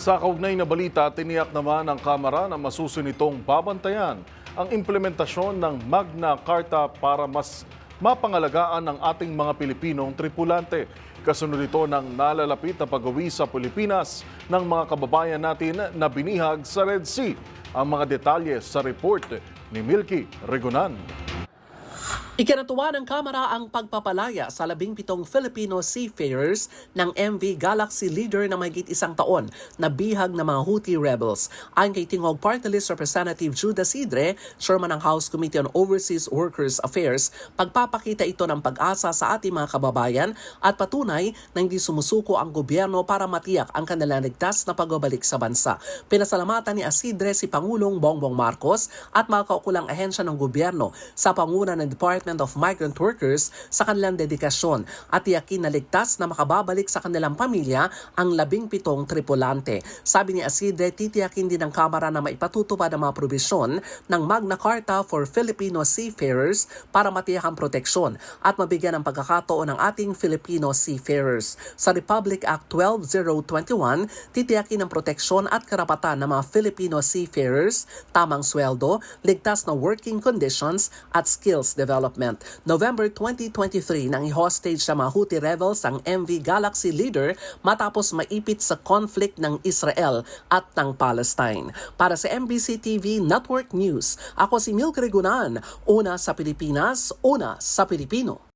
Sa kaugnay na balita, tiniyak naman ng Kamara na masusunitong babantayan ang implementasyon ng Magna Carta para mas mapangalagaan ng ating mga Pilipinong tripulante. Kasunod ito ng nalalapit na pag-uwi sa Pilipinas ng mga kababayan natin na binihag sa Red Sea. Ang mga detalye sa report ni Milky Regunan. Ikinatuwa ng Kamara ang pagpapalaya sa 17 Filipino seafarers ng MV Galaxy Leader na mahigit isang taon na bihag ng mga Houthi rebels. Ayon kay Tingog Party List Representative Judas Isidre, Chairman ng House Committee on Overseas Workers Affairs, pagpapakita ito ng pag-asa sa ating mga kababayan at patunay na hindi sumusuko ang gobyerno para matiyak ang kanilang ligtas na pagbabalik sa bansa. Pinasalamatan ni Isidre si Pangulong Bongbong Marcos at mga kaukulang ahensya ng gobyerno sa panguna ng Department of Migrant Workers sa kanilang dedikasyon at tiyakin na ligtas na makababalik sa kanilang pamilya ang 17 tripulante. Sabi ni Isidre, titiyakin din ng Kamara na maipatutupad ang mga probisyon ng Magna Carta for Filipino Seafarers para matiyak ang proteksyon at mabigyan ng pagkakataon ng ating Filipino seafarers. Sa Republic Act 12021, titiyakin ang proteksyon at karapatan ng mga Filipino seafarers, tamang sweldo, ligtas na working conditions at skills development. November 2023 nang i-hostage sa mga Houthi rebels ang MV Galaxy Leader matapos maipit sa conflict ng Israel at ng Palestine. Para sa MBC TV Network News, ako si Milky Regunan, una sa Pilipinas, una sa Pilipino.